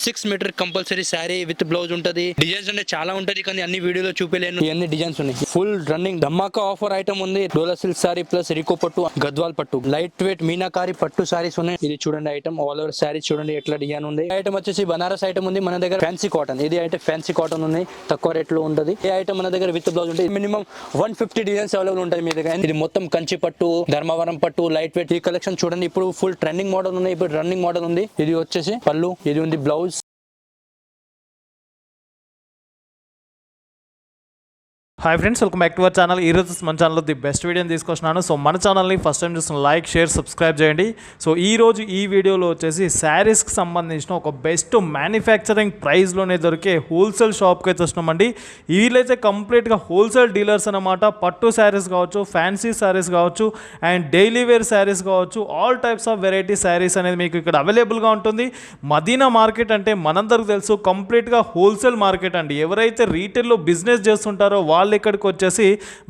6 meter compulsory sari with blouse ఉంటది. Designs అంటే చాలా ఉంటది కానీ అన్ని వీడియోలో చూపలేను. ఇవన్నీ డిజైన్స్ ఉన్నాయి. ఫుల్ రన్నింగ్ ధమాకా ఆఫర్ ఐటమ్ ఉంది. డోలా సిల్క్ సారీ ప్లస్ రికో పట్టు, గద్వాల్ పట్టు, లైట్ వెయిట్ మీనాకారి పట్టు సారీస్ ఉన్నాయి. ఇది చూడండి ఐటమ్ ఆల్ ఓవర్ సారీ చూడండి ఎట్లా డిజైన్ ఉంది. ఐటమ్ వచ్చేసి బనారస్ ఐటమ్ ఉంది మన దగ్గర. ఫ్యాన్సీ కాటన్ ఇది అయితే ఫ్యాన్సీ కాటన్ ఉంది, తక్కువ రేట్ లో ఉంటది. ఈ ఐటమ్ మన దగ్గర విత్ బ్లౌజ్ ఉంటుంది. మినిమం 150 డిజైన్స్ అవైలబుల్ ఉంటాయి మీ దగ్గర. ఇది మొత్తం కంచి పట్టు, ధర్మవరం పట్టు, లైట్ వెయిట్. ఈ కలెక్షన్ చూడండి ఇప్పుడు ఫుల్ ట్రెండింగ్ మోడల్ ఉంది. ఇప్పుడు రన్నింగ్ మోడల్ ఉంది. ఇది వచ్చేసి పళ్ళు, ఇది ఉంది blouse. Hi friends, welcome back to our channel. ఈరోజు మన ఛానల్లో ది బెస్ట్ వీడియోని తీసుకొచ్చినాను. సో మన ఛానల్ని ఫస్ట్ టైం చూసిన లైక్, షేర్, సబ్స్క్రైబ్ చేయండి. సో ఈరోజు ఈ వీడియోలో వచ్చేసి శారీస్కి సంబంధించిన ఒక బెస్ట్ మ్యానుఫ్యాక్చరింగ్ ప్రైస్లోనే దొరికే హోల్సేల్ షాప్కి అయితే వస్తున్నామండి. వీళ్ళైతే కంప్లీట్గా హోల్సేల్ డీలర్స్ అనమాట. పట్టు శారీస్ కావచ్చు, ఫ్యాన్సీ శారీస్ కావచ్చు, అండ్ డైలీ వేర్ శారీస్ కావచ్చు, all types of variety saris అనేది మీకు ఇక్కడ అవైలబుల్గా ఉంటుంది. మదీనా మార్కెట్ అంటే మనందరికి తెలుసు, కంప్లీట్గా హోల్సేల్ మార్కెట్ అండి. ఎవరైతే రీటైల్లో బిజినెస్ చేస్తుంటారో వాళ్ళు ఇక్కడికి వచ్చేసి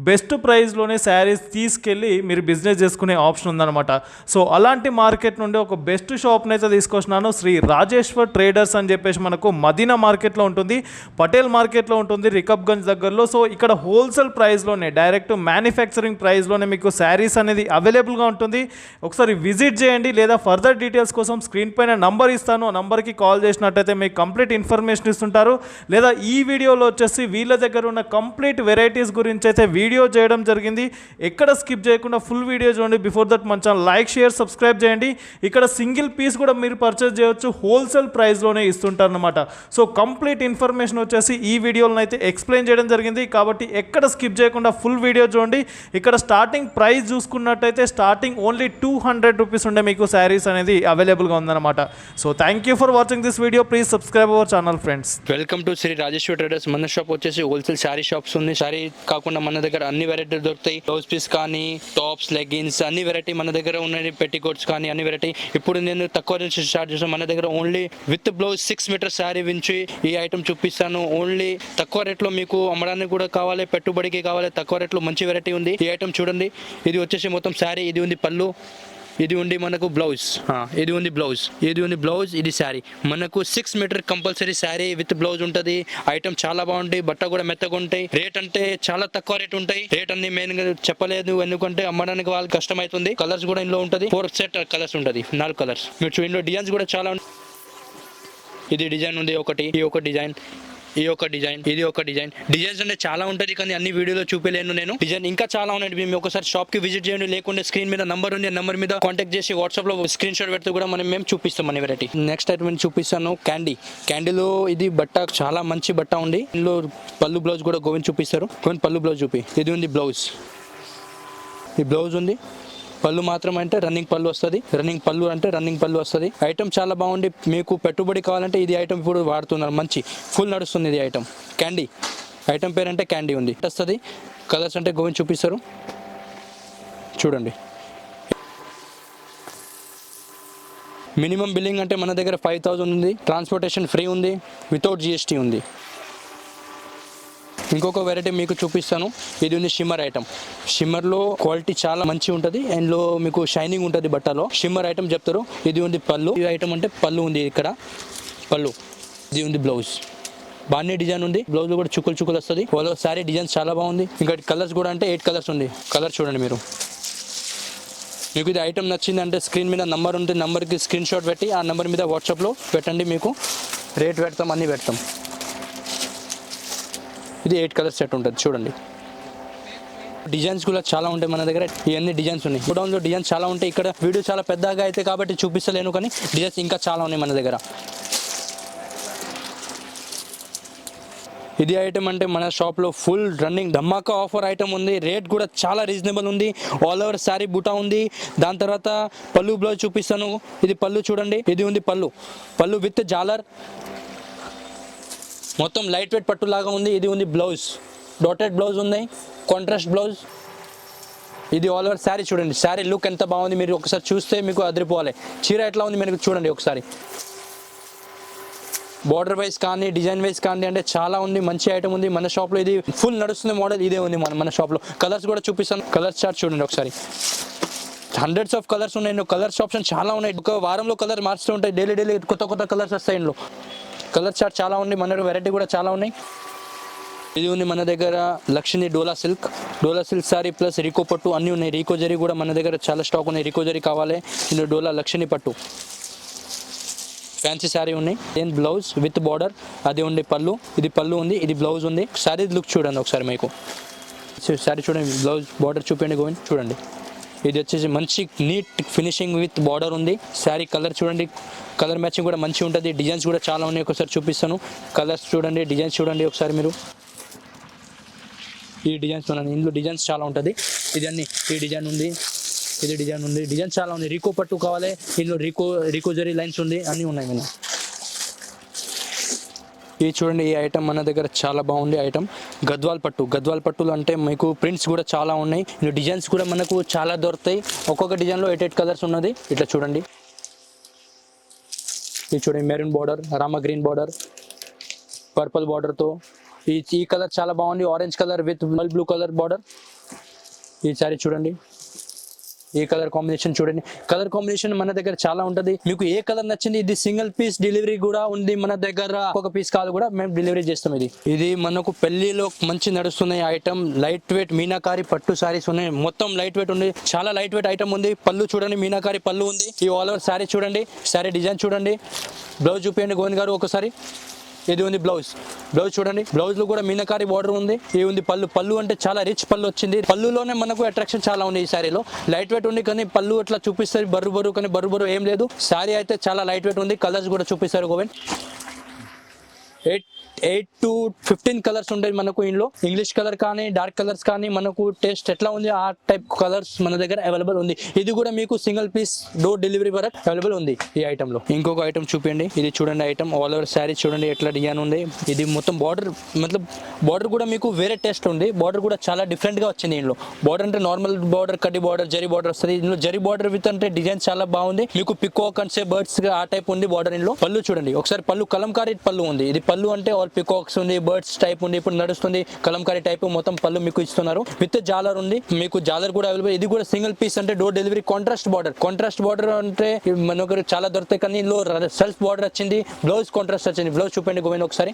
బెస్ట్ ప్రైస్లోనే శారీస్ తీసుకెళ్ళి మీరు బిజినెస్ చేసుకునే ఆప్షన్ ఉందన్నమాట. సో అలాంటి మార్కెట్ నుండి ఒక బెస్ట్ షాప్ని అయితే తీసుకొచ్చినాను. శ్రీ రాజేశ్వర్ ట్రేడర్స్ అని చెప్పేసి మనకు మదీనా మార్కెట్లో ఉంటుంది, పటేల్ మార్కెట్లో ఉంటుంది, రికబ్గంజ్ దగ్గరలో. సో ఇక్కడ హోల్సేల్ ప్రైస్లోనే డైరెక్ట్ మ్యానుఫ్యాక్చరింగ్ ప్రైస్లోనే మీకు శారీస్ అనేది అవైలబుల్గా ఉంటుంది. ఒకసారి విజిట్ చేయండి. లేదా ఫర్దర్ డీటెయిల్స్ కోసం స్క్రీన్ పైన నంబర్ ఇస్తాను, ఆ నంబర్కి కాల్ చేసినట్టయితే మీకు కంప్లీట్ ఇన్ఫర్మేషన్ ఇస్తుంటారు. లేదా ఈ వీడియోలో వచ్చేసి వీళ్ళ దగ్గర ఉన్న కంప్లీట్ వెరైటీస్ గురించి అయితే వీడియో చేయడం జరిగింది. ఎక్కడ స్కిప్ చేయకుండా ఫుల్ వీడియో చూడండి. బిఫోర్ దట్ మన ఛానల్ లైక్, షేర్, సబ్స్క్రైబ్ చేయండి. ఇక్కడ సింగిల్ పీస్ కూడా మీరు పర్చేస్ చేయొచ్చు, హోల్సేల్ ప్రైస్లోనే ఇస్తుంటారు అనమాట. సో కంప్లీట్ ఇన్ఫర్మేషన్ వచ్చేసి ఈ వీడియోలో అయితే ఎక్స్ప్లెయిన్ చేయడం జరిగింది. కాబట్టి ఎక్కడ స్కిప్ చేయకుండా ఫుల్ వీడియో చూడండి. ఇక్కడ స్టార్టింగ్ ప్రైస్ చూసుకున్నట్టయితే స్టార్టింగ్ ఓన్లీ 200 రూపీస్ ఉండే మీకు శారీస్ అనేది అవైలబుల్గా ఉందన్నమాట. So thank you for watching this video. Please subscribe our channel friends. Welcome to Shri Rajeshwar traders. మన షాప్ వచ్చేసి హోల్సేల్ శారీ షాప్స్ ఉంది. శారీ కాకుండా మన దగ్గర అన్ని వెరైటీలు దొరుకుతాయి. బ్లౌజ్ పీస్ కానీ, టాప్స్, లెగిన్స్ అన్ని వెరైటీ మన దగ్గర ఉన్నాయి. పెట్టికోట్స్ కానీ అన్ని వెరైటీ. ఇప్పుడు నేను తక్కువ నుంచి స్టార్ట్ చేస్తాను. మన దగ్గర only with blouse 6 meter sari నుంచి ఈ ఐటమ్ చూపిస్తాను. ఓన్లీ తక్కువ రేట్లో మీకు అమ్మడానికి కూడా కావాలి, పెట్టుబడికి కావాలి, తక్కువ రేట్లో మంచి వెరైటీ ఉంది. ఈ ఐటమ్ చూడండి. ఇది వచ్చేసి మొత్తం శారీ. ఇది ఉంది పళ్ళు, ఇది ఉంది మనకు బ్లౌజ్, ఇది ఉంది బ్లౌజ్, ఇది ఉంది బ్లౌజ్, ఇది శారీ. మనకు 6 meter compulsory sari with blouse ఉంటుంది. ఐటమ్ చాలా బాగుంటాయి, బట్ట కూడా మెత్తగా ఉంటాయి. రేట్ అంటే చాలా తక్కువ రేట్ ఉంటాయి. రేట్ అన్ని మెయిన్ గా చెప్పలేదు, ఎందుకంటే అమ్మడానికి వాళ్ళకి కష్టం అవుతుంది. కలర్స్ కూడా ఇందులో ఉంటుంది. 4 సెట్ కలర్స్ ఉంటుంది, 4 కలర్స్. మీరు ఇందులో డిజైన్స్ కూడా చాలా ఉంటాయి. ఇది డిజైన్ ఉంది ఒకటి, ఈ ఒక డిజైన్, ఈ ఒక డిజైన్, ఇది ఒక డిజైన్. డిజైన్స్ అంటే చాలా ఉంటుంది కానీ అన్ని వీడియోలో చూపలేను నేను. డిజైన్ ఇంకా చాలా ఉన్నాయి. మేము ఒకసారి షాప్ కి విజిట్ చేయండి. లేకుంటే స్క్రీన్ మీద నంబర్ ఉంది, నంబర్ మీద కాంటాక్ట్ చేసి వాట్సాప్ లో స్క్రీన్ షాట్ పెడితే కూడా మేము చూపిస్తాం మన వెరైటీ. నెక్స్ట్ ఐటమ్ చూపిస్తాను క్యాండీ. క్యాండీలో ఇది బట్ట చాలా మంచి బట్ట ఉంది. ఇందులో పళ్ళు బ్లౌజ్ కూడా గోవింద్ చూపిస్తారు. గోవింద్ పళ్ళు బ్లౌజ్ చూపి. ఇది ఉంది బ్లౌజ్, ఈ బ్లౌజ్ ఉంది. పళ్ళు మాత్రం అంటే రన్నింగ్ పళ్ళు వస్తుంది. రన్నింగ్ పళ్ళు అంటే రన్నింగ్ పళ్ళు వస్తుంది. ఐటమ్ చాలా బాగుంది. మీకు పెట్టుబడి కావాలంటే ఇది ఐటమ్ ఇప్పుడు వాడుతున్నారు, మంచి ఫుల్ నడుస్తుంది ఇది ఐటమ్. క్యాండీ ఐటమ్ పేరు అంటే క్యాండీ ఉంది. వస్తుంది. కలర్స్ అంటే గోవింద్ చూపిస్తారు చూడండి. మినిమం బిల్లింగ్ అంటే మన దగ్గర 5000 ఉంది. ట్రాన్స్పోర్టేషన్ ఫ్రీ ఉంది, వితౌట్ GST ఉంది. ఇంకొక వెరైటీ మీకు చూపిస్తాను. ఇది ఉంది షిమ్మర్ ఐటమ్. షిమ్మర్లో క్వాలిటీ చాలా మంచి ఉంటుంది. అండ్లో మీకు షైనింగ్ ఉంటుంది బట్టలో. షిమ్మర్ ఐటమ్ చెప్తారు. ఇది ఉంది పళ్ళు. ఈ ఐటమ్ అంటే పళ్ళు ఉంది ఇక్కడ పళ్ళు. ఇది ఉంది బ్లౌజ్. బాగానే డిజైన్ ఉంది. బ్లౌజ్ కూడా చుక్కలు చుక్కలు వస్తుంది. వాళ్ళ సారీ డిజైన్ చాలా బాగుంది. ఇంకా కలర్స్ కూడా అంటే 8 కలర్స్ ఉంది. కలర్ చూడండి మీరు. మీకు ఇది ఐటమ్ నచ్చింది అంటే స్క్రీన్ మీద నంబర్ ఉంటుంది. నంబర్కి స్క్రీన్ షాట్ పెట్టి ఆ నెంబర్ మీద వాట్సాప్లో పెట్టండి. మీకు రేట్ పెడతాం, అన్నీ పెడతాం. ఇది 8 కలర్ సెట్ ఉంటుంది చూడండి. డిజైన్స్ కూడా చాలా ఉంటాయి మన దగ్గర. ఇవన్నీ డిజైన్స్ ఉన్నాయి. గోడౌన్లో డిజైన్స్ చాలా ఉంటాయి. ఇక్కడ వీడియో చాలా పెద్దగా అయితే కాబట్టి చూపిస్తలేను, కానీ డిజైన్స్ ఇంకా చాలా ఉన్నాయి మన దగ్గర. ఇది ఐటమ్ అంటే మన షాప్లో ఫుల్ రన్నింగ్ ధమాకా ఆఫర్ ఐటమ్ ఉంది. రేట్ కూడా చాలా రీజనబుల్ ఉంది. ఆల్ ఓవర్ శారీ బుటా ఉంది. దాని తర్వాత పళ్ళు బ్లౌజ్ చూపిస్తాను. ఇది పళ్ళు చూడండి. ఇది ఉంది పళ్ళు, పళ్ళు విత్ జాలర్, మొత్తం లైట్ వెయిట్ పట్టు లాగా ఉంది. ఇది ఉంది బ్లౌజ్, డాటెడ్ బ్లౌజ్ ఉన్నాయి, కాంట్రాస్ట్ బ్లౌజ్. ఇది ఆల్ ఓవర్ శారీ చూడండి. శారీ లుక్ ఎంత బాగుంది, మీరు ఒకసారి చూస్తే మీకు అదిరిపోవాలి. చీర ఎట్లా ఉంది మీరు చూడండి ఒకసారి. బార్డర్ వైజ్ కానీ, డిజైన్ వైజ్ కానీ అంటే చాలా ఉంది. మంచి ఐటమ్ ఉంది మన షాప్లో. ఇది ఫుల్ నడుస్తుంది మోడల్ ఇదే ఉంది మన షాప్లో. కలర్స్ కూడా చూపిస్తాను. కలర్స్ చార్ట్ చూడండి ఒకసారి. హండ్రెడ్స్ ఆఫ్ కలర్స్ ఉన్నాయి. కలర్స్ ఆప్షన్ చాలా ఉన్నాయి. ఒక వారంలో కలర్ మార్చుతూ ఉంటాయి. డైలీ కొత్త కొత్త కలర్స్ వస్తాయి ఇందులో. కలర్ చార్ట్ చాలా ఉన్నాయి, మన వెరైటీ కూడా చాలా ఉన్నాయి. ఇది ఉంది మన దగ్గర లక్ష్మీ డోలా సిల్క్ సారీ ప్లస్ రికో పట్టు అన్నీ ఉన్నాయి. రికో జరీ కూడా మన దగ్గర చాలా స్టాక్ ఉన్నాయి. రికో జరీ కావాలి, ఇది డోలా లక్ష్మీ పట్టు ఫ్యాన్సీ శారీ ఉన్నాయి. దేన్ బ్లౌజ్ విత్ బార్డర్, అది ఉండి పళ్ళు, ఇది పళ్ళు ఉంది, ఇది బ్లౌజ్ ఉంది. శారీ లుక్ చూడండి ఒకసారి, మీకు శారీ చూడండి, బ్లౌజ్ బార్డర్ చూపించండి గోవింద్ చూడండి. ఇది వచ్చేసి మంచి నీట్ ఫినిషింగ్ విత్ బార్డర్ ఉంది. శారీ కలర్ చూడండి, కలర్ మ్యాచింగ్ కూడా మంచిగా ఉంటుంది. డిజైన్స్ కూడా చాలా ఉన్నాయి, ఒకసారి చూపిస్తాను. కలర్స్ చూడండి, డిజైన్స్ చూడండి ఒకసారి మీరు. ఈ డిజైన్స్ చూడండి, ఇందులో డిజైన్స్ చాలా ఉంటుంది. ఇది అన్ని ఈ డిజైన్ ఉంది, ఇది డిజైన్ ఉంది, డిజైన్ చాలా ఉంది. రికో పట్టు కావాలి, ఇందులో రికో జరీ లైన్స్ ఉంది, అన్నీ ఉన్నాయి మేము. ఇది చూడండి, ఈ ఐటమ్ మన దగ్గర చాలా బాగుంది ఐటమ్. గద్వాల్ పట్టులు అంటే మీకు ప్రింట్స్ కూడా చాలా ఉన్నాయి. ఇందులో డిజైన్స్ కూడా మనకు చాలా దొరుకుతాయి. ఒక్కొక్క డిజైన్లో 8 కలర్స్ ఉన్నది. ఇట్లా చూడండి, ఇది చూడండి మెరూన్ బార్డర్, రామా గ్రీన్ బార్డర్, పర్పుల్ బార్డర్తో. ఈ కలర్ చాలా బాగుంది, orange colour with blue colour border. ఈ సారీ చూడండి, ఈ కలర్ కాంబినేషన్ చూడండి. కలర్ కాంబినేషన్ మన దగ్గర చాలా ఉంటుంది. మీకు ఏ కలర్ నచ్చింది, ఇది సింగిల్ పీస్ డెలివరీ కూడా ఉంది మన దగ్గర. ఒక పీస్ కాదు కూడా మేము డెలివరీ చేస్తాం. ఇది మనకు పెళ్లిలో మంచి నడుస్తున్నాయి ఐటమ్. లైట్ వెయిట్ మీనాకారి పట్టు సారీస్ ఉన్నాయి, మొత్తం లైట్ వెయిట్ ఉంది, చాలా లైట్ వెయిట్ ఐటమ్ ఉంది. పళ్ళు చూడండి, మీనాకారి పళ్ళు ఉంది. ఈ ఆల్ ఓవర్ శారీ చూడండి, శారీ డిజైన్ చూడండి. బ్లౌజ్ చూపించండి గోవింద్ గారు ఒకసారి. ఇది ఉంది బ్లౌజ్ చూడండి, బ్లౌజ్ లో కూడా మీనకారి బార్డర్ ఉంది. ఇది ఉంది పళ్ళు అంటే చాలా రిచ్ పళ్ళు వచ్చింది. పళ్ళులోనే మనకు అట్రాక్షన్ చాలా ఉంది. ఈ శారీలో లైట్ వెయిట్ ఉంది, కానీ పళ్ళు అట్లా చూపిస్తారు బరువు, కానీ బరువు ఏం లేదు. శారీ అయితే చాలా లైట్ వెయిట్ ఉంది. కలర్స్ కూడా చూపిస్తారు గోవింద్. 8 to 15 కలర్స్ ఉంటాయి మనకు. ఇందులో ఇంగ్లీష్ కలర్ కానీ డార్క్ కలర్స్ కానీ మనకు టేస్ట్ ఎట్లా ఉంది ఆ టైప్ కలర్స్ మన దగ్గర అవైలబుల్ ఉంది. ఇది కూడా మీకు సింగిల్ పీస్ డోర్ డెలివరీ వరకు అవైలబుల్ ఉంది ఈ ఐటమ్ లో. ఇంకొక ఐటమ్ చూపించండి, ఇది చూడండి ఐటమ్ ఆల్ ఓవర్ శారీ చూడండి ఎట్లా డిజైన్ ఉంది. ఇది మొత్తం బార్డర్ కూడా మీకు వేరే టేస్ట్ ఉంది. బార్డర్ కూడా చాలా డిఫరెంట్ గా వచ్చింది. ఇందులో బార్డర్ అంటే నార్మల్ బార్డర్, కడ్డీ బార్డర్, జరీ బార్డర్ వస్తుంది. ఇందులో జరీ బార్డర్ విత్ అంటే డిజైన్ చాలా బాగుంది. మీకు పికాక్ అంటే బర్డ్స్ ఆ టైప్ ఉంది బార్డర్. ఇందులో పళ్ళు చూడండి ఒకసారి, పళ్ళు కలంకారీ పళ్ళు ఉంది. ఇది పళ్ళు అంటే ఆల్ పికాక్స్ ఉంది, బర్డ్స్ టైప్ ఉంది. ఇప్పుడు నడుస్తుంది కలంకారీ టైప్, మొత్తం పళ్ళు మీకు ఇస్తున్నారు. విత్ జాలర్ ఉంది, మీకు జాలర్ కూడా అవైలబుల్. ఇది కూడా సింగిల్ పీస్ అంటే డోర్ డెలివరీ. కాంట్రాస్ట్ బార్డర్ అంటే మనకు చాలా దొరుకుతాయి, కానీ ఇందులో సెల్ఫ్ బార్డర్ వచ్చింది. బ్లౌజ్ కాంట్రాస్ట్ వచ్చింది. బ్లౌజ్ చూపండి గోవింద్ ఒకసారి.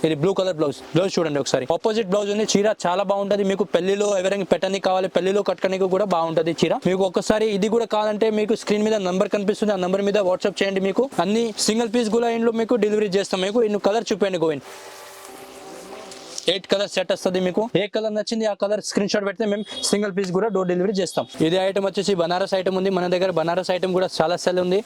ఇది బ్లూ కలర్ బ్లౌజ్ చూడండి ఒకసారి. ఆపోజిట్ బ్లౌజ్ ఉంది. చీర చాలా బాగుంటది. మీకు పెళ్లిలో ఎవరైనా పెట్టడానికి కావాలి, పెళ్లిలో కట్టడానికి కూడా బాగుంటది చీర. మీకు ఒకసారి ఇది కూడా కావాలంటే మీకు స్క్రీన్ మీద నంబర్ కనిపిస్తుంది, ఆ నంబర్ మీద వాట్సాప్ చేయండి. మీకు అన్ని సింగిల్ పీస్ కూడా ఇంట్లో మీకు డెలివరీ చేస్తాం. మీకు ఇన్ని కలర్ చూపండి గోవింద్. 8 కలర్ సెట్ వస్తుంది. మీకు ఏ కలర్ నచ్చింది ఆ కలర్ స్క్రీన్ షాట్ పెడితే మేము సింగిల్ పీస్ కూడా డోర్ డెలివరీ చేస్తాం. ఇది ఐటమ్ వచ్చేసి బనారస్ ఐటమ్ ఉంది మన దగ్గర. బనారస్ ఐటమ్ కూడా చాలా సెల్ ఉంది.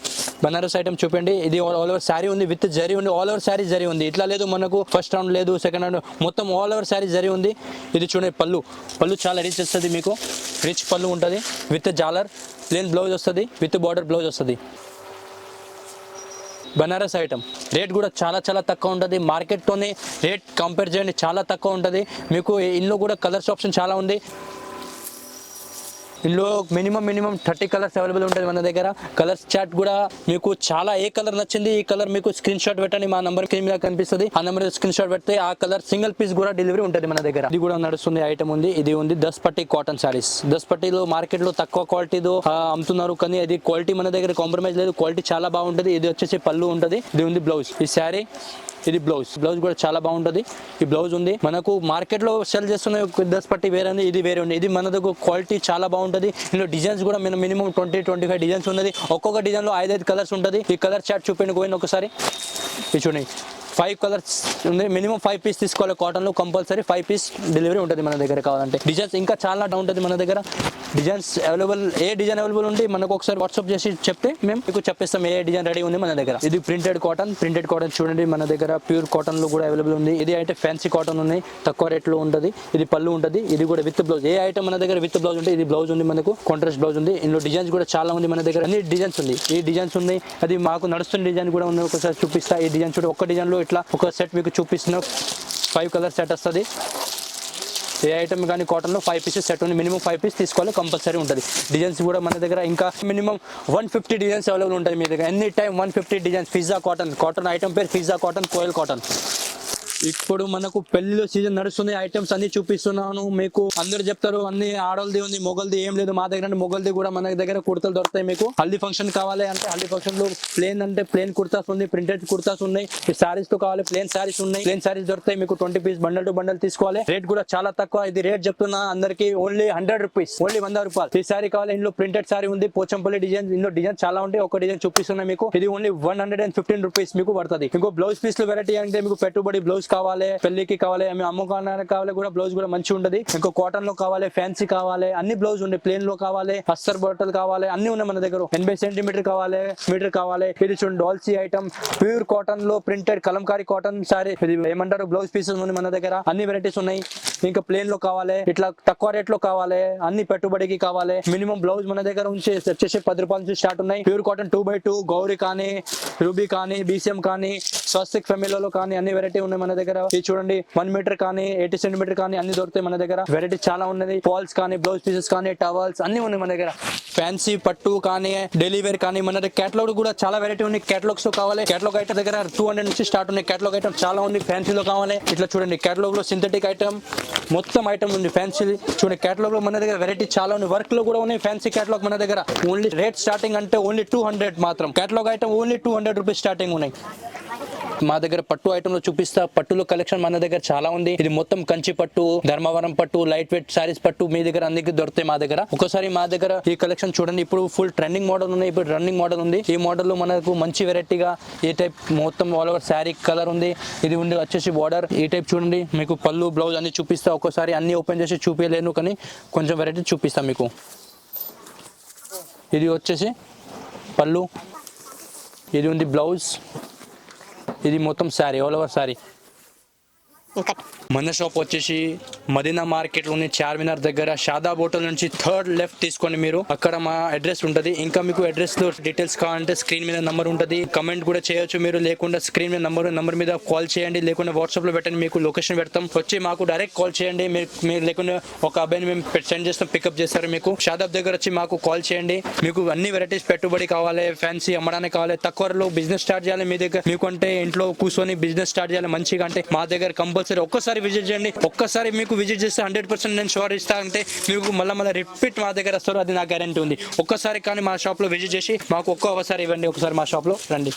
బనారస్ ఐటమ్ చూపండి. ఇది ఆల్ ఓవర్ శారీ ఉంది, విత్ జరీ ఉంది. ఆల్ ఓవర్ శారీ జరీ ఉంది. ఇట్లా లేదు మనకు ఫస్ట్ రౌండ్ లేదు, సెకండ్ రౌండ్, మొత్తం ఆల్ ఓవర్ శారీ జరీ ఉంది. ఇది చూడండి పళ్ళు చాలా రిచ్ వస్తుంది. మీకు రిచ్ పళ్ళు ఉంటుంది, విత్ జాలర్. ప్లేన్ బ్లౌజ్ వస్తుంది, విత్ బార్డర్ బ్లౌజ్ వస్తుంది. బనారస్ ఐటమ్ రేట్ కూడా చాలా తక్కువ ఉంటుంది. మార్కెట్తోనే రేట్ కంపేర్ చేయండి, చాలా తక్కువ ఉంటుంది. మీకు ఇందులో కూడా కలర్స్ ఆప్షన్ చాలా ఉంది. ఇందులో మినిమం 30 కలర్స్ అవైలబుల్ ఉంటుంది మన దగ్గర. కలర్స్ చార్ట్ కూడా మీకు చాలా ఏ కలర్ నచ్చింది ఈ కలర్ మీకు స్క్రీన్ షాట్ పెట్టండి, మా నంబర్ స్క్రీన్ మీద కనిపిస్తుంది. ఆ నంబర్ స్క్రీన్ షాట్ పెడితే ఆ కలర్ సింగిల్ పీస్ కూడా డెలివరీ ఉంటుంది మన దగ్గర. ఇది కూడా నడుస్తుంది ఐటమ్ ఉంది. ఇది ఉంది 10 పట్టీ కాటన్ సారీస్. 10 పట్టీలో మార్కెట్ లో తక్కువ క్వాలిటీతో అమ్ముతున్నారు, కానీ అది క్వాలిటీ మన దగ్గర కాంప్రమైజ్ లేదు. క్వాలిటీ చాలా బాగుంటుంది. ఇది వచ్చేసి పళ్ళు ఉంటుంది. ఇది ఉంది బ్లౌజ్. ఈ శారీ, ఇది బ్లౌజ్ కూడా చాలా బాగుంటుంది. ఈ బ్లౌజ్ ఉంది. మనకు మార్కెట్ లో సెల్ చేస్తున్న 10 పట్టీ వేరే ఉంది, ఇది వేరే ఉంది. ఇది మన దగ్గర క్వాలిటీ చాలా బాగుంటుంది. ఇందులో డిజైన్స్ కూడా మినిమం 20-25 డిజైన్స్ ఉన్నది. ఒక్కొక్క డిజైన్ లో 5 కలర్స్ ఉంటుంది. ఈ కలర్ చార్ట్ చూపిండి పోయిన ఒకసారి. ఇది చూడండి 5 కలర్స్ ఉంది. మినిమం 5 పీస్ తీసుకోవాలి. కాటన్ లో కంపల్సరీ 5 పీస్ డెలివరీ ఉంటుంది మన దగ్గర. కావాలంటే డిజైన్స్ ఇంకా చాలా ఉంటుంది మన దగ్గర. డిజైన్స్ అవైలబుల్, ఏ డిజైన్ అవైలబుల్ ఉంటే మనకు ఒకసారి వాట్సాప్ చేసి చెప్తే మేము మీకు చెప్పేస్తాం ఏ డిజైన్ రెడీ ఉంది మన దగ్గర. ఇది ప్రింటెడ్ కాటన్ చూడండి మన దగ్గర. ప్యూర్ కాటన్ లో కూడా అవైలబుల్ ఉంది. ఇది అయితే ఫ్యాన్సీ కాటన్ ఉన్నాయి, తక్కువ రేట్ లో ఉంటుంది. ఇది పళ్ళు ఉంటుంది. ఇది కూడా విత్ బ్లౌజ్. ఏ ఐటమ్ మన దగ్గర విత్ బ్లౌజ్ ఉంటుంది. ఇది బ్లౌజ్ ఉంది మనకు, కాంట్రాస్ట్ బ్లౌజ్ ఉంది. ఇందులో డిజైన్స్ కూడా చాలా ఉంది మన దగ్గర. అన్ని డిజైన్స్ ఉంది. ఈ డిజైన్స్ ఉన్నాయి. అది మాకు నడుస్తున్న డిజైన్ కూడా ఉంది. ఒకసారి చూపిస్తా. ఈ డిజైన్ చూడండి, ఒక డిజైన్ లో ఇట్లా ఒక సెట్ మీకు చూపిస్తున్న 5 కలర్ సెట్ వస్తుంది. ఏ ఐటమ్ కానీ కాటన్లో 5 పీసెస్ సెట్ ఉంది. మినిమం 5 పీస్ తీసుకోవాలి కంపల్సరీ ఉంటుంది. డిజైన్స్ కూడా మన దగ్గర ఇంకా మినిమం 150 డిజైన్స్ అవైలబుల్ ఉంటాయి మీ దగ్గర. Any time 150 designs. Pizza cotton item పేరు పిజ్జా కాటన్, కోయల్ కాటన్. ఇప్పుడు మనకు పెళ్లిలో సీజన్ నడుస్తుంది, ఐటమ్స్ అన్ని చూపిస్తున్నాను మీకు. అందరూ చెప్తారు అన్ని ఆడోళ్ళది ఉంది, మొగల్ది ఏం లేదు. మా దగ్గర మొగల్ది కూడా మన దగ్గర కుర్తాలు దొరుకుతాయి మీకు. హల్దీ ఫంక్షన్ కావాలి అంటే హల్దీ ఫంక్షన్ లో ప్లేన్ అంటే ప్లేన్ కుర్తాస్ ఉంది, ప్రింటెడ్ కుర్తాస్ ఉన్నాయి. సారీస్ తో కావాలి ప్లేన్ సారీస్ ఉన్నాయి. ప్లేన్ సారీస్ దొరుకుతాయి మీకు. 20 పీస్ బండల్ టు బండల్ తీసుకోవాలి. రేట్ కూడా చాలా తక్కువ. ఇది రేట్ చెప్తున్నా అందరికి, ఓన్లీ 100 రూపీస్, ఓన్లీ 100 రూపాయలు. ఈ సారీ కావాలి, ఇందులో ప్రింటెడ్ సారీ ఉంది, పోచంపల్లి డిజైన్. ఇందులో డిజైన్ చాలా ఉంటాయి, ఒక డిజైన్ చూపిస్తున్నా మీకు. ఇది ఓన్లీ 115 రూపీస్ మీకు పడుతుంది. ఇంకో బ్లౌజ్ పీస్ లో వెరైటీ అంటే మీకు పెట్టుబడి బ్లౌజ్ కావాలి, పెళ్లికి కావాలి, అమ్ముకోవడానికి కావాలి కూడా బ్లౌజ్ కూడా మంచిగా ఉంటది. ఇంకో కాటన్ లో కావాలి, ఫ్యాన్సీ కావాలి, అన్ని బ్లౌజ్ ఉన్నాయి. ప్లేన్ లో కావాలి, అస్తర్ బట్టలు కావాలి, అన్ని ఉన్నాయి మన దగ్గర. 80 సెంటీమీటర్ కావాలి, మీటర్ కావాలి. ఇది చూడండి డాల్సీ ఐటమ్, ప్యూర్ కాటన్ లో ప్రింటెడ్ కలంకారీ కాటన్ సారీ. ఇది ఏమంటారు బ్లౌజ్ పీసెస్ ఉన్నాయి మన దగ్గర, అన్ని వెరైటీస్ ఉన్నాయి. ఇంకా ప్లేన్ లో కావాలి, ఇట్లా తక్కువ రేట్ లో కావాలి, అన్ని పెట్టుబడికి కావాలి. మినిమం బ్లౌజ్ మన దగ్గర వచ్చేసి 10 రూపాయల నుంచి స్టార్ట్ ఉన్నాయి. ప్యూర్ కాటన్ 2x2 గౌరీ కానీ, రూబీ కానీ, బీసీఎం కానీ, స్వస్తిక్ ఫెమిలీలో కానీ అన్ని వెరైటీ ఉన్నాయి మన దగ్గర. ఇది చూడండి 1 మీటర్ కానీ 80 సెంటీమీటర్ కానీ అన్ని దొరుకుతాయి మన దగ్గర. వెరైటీ చాలా ఉన్నది. ఫాల్స్ కానీ, బ్లౌజ్ పీసెస్ కానీ, టవల్స్ అన్ని ఉన్నాయి మన దగ్గర. ఫ్యాన్సీ పట్టు కానీ, డైలీ వేర్ కానీ మన దగ్గర. కేటలాగ్ కూడా చాలా వెరైటీ ఉన్నాయి. కేటలాగ్స్ లో కావాలి, కేటలాగ్ ఐటమ్ దగ్గర 200 నుంచి స్టార్ట్ ఉన్నాయి. కేటలాగ్ ఐటమ్ చాలా ఉంది. ఫ్యాన్సీలో కావాలి, ఇట్లా చూడండి కేటలాగ్ లో సింథటిక్ ఐటమ్ మొత్తం ఐటమ్ ఉంది. ఫ్యాన్సీ చూడండి కేటలాగ్ లో మన దగ్గర వెరైటీ చాలా ఉంది. వర్క్ లో కూడా ఉన్నాయి. ఫ్యాన్సీ కేటలాగ్ మన దగ్గర. ఓన్లీ రేట్ స్టార్టింగ్ అంటే ఓన్లీ 200 మాత్రం. Catalogue item only 200 rupees starting ఉన్నాయి. మా దగ్గర పట్టు ఐటమ్ లో చూపిస్తా. పట్టులో కలెక్షన్ మన దగ్గర చాలా ఉంది. ఇది మొత్తం కంచి పట్టు, ధర్మవరం పట్టు, లైట్ వెయిట్ సారీస్ పట్టు మీ దగ్గర అన్ని దొరుకుతాయి మా దగ్గర. ఒకసారి మా దగ్గర ఈ కలెక్షన్ చూడండి. ఇప్పుడు ఫుల్ ట్రెండింగ్ మోడల్ ఉన్నాయి. ఇప్పుడు రన్నింగ్ మోడల్ ఉంది. ఈ మోడల్ లో మనకు మంచి వెరైటీగా ఈ టైప్ మొత్తం ఆల్ ఓవర్ శారీ కలర్ ఉంది. ఇది ఉంది వచ్చేసి బార్డర్. ఈ టైప్ చూడండి మీకు పళ్ళు బ్లౌజ్ అన్ని చూపిస్తా. ఒక్కసారి అన్ని ఓపెన్ చేసి చూపించలేను కానీ కొంచెం వెరైటీ చూపిస్తా మీకు. ఇది వచ్చేసి పళ్ళు, ఇది ఉంది బ్లౌజ్, ఇది మొత్తం శారీ, ఆల్ ఓవర్ శారీ. మన షాప్ వచ్చేసి మదీనా మార్కెట్ లోని చార్మినార్ దగ్గర షాదాబ్ హోటల్ నుంచి 3rd లెఫ్ట్ తీసుకోండి మీరు. అక్కడ మా అడ్రస్ ఉంటది. ఇంకా మీకు అడ్రస్ లో డీటెయిల్స్ కావాలంటే స్క్రీన్ మీద నంబర్ ఉంటది, కమెంట్ కూడా చేయొచ్చు మీరు. లేకుండా స్క్రీన్ మీద నంబర్ మీద కాల్ చేయండి, లేకుండా వాట్సాప్ లో పెట్టండి. మీకు లొకేషన్ పెడతాం, వచ్చి మాకు డైరెక్ట్ కాల్ చేయండి. మీరు లేకుండా ఒక అబ్బాయిని మేము సెండ్ చేస్తాం, పికప్ చేస్తారు. మీకు షాదాబ్ దగ్గర వచ్చి మాకు కాల్ చేయండి. మీకు అన్ని వెరైటీస్ పెట్టుబడి కావాలి, ఫ్యాన్సీ అమ్మడానికి కావాలి, తక్కువలో బిజినెస్ స్టార్ట్ చేయాలి మీ దగ్గర. మీకు అంటే ఇంట్లో కూర్చొని బిజినెస్ స్టార్ట్ చేయాలి మంచిగా అంటే మా దగ్గర కంపల్సరీ ఒక్కసారి విజిట్ చేయండి. ఒక్కసారి మీకు విజిట్ చేస్తే 100% నేను షూర్ ఇస్తా. అంటే మీకు మళ్ళీ రిపీట్ మా దగ్గర వస్తారు, అది నా గ్యారెంటీ ఉంది. ఒక్కసారి కానీ మా షాప్ లో విజిట్ చేసి మాకు ఒక్కసారి ఇవ్వండి, ఒకసారి మా షాప్ లో రండి.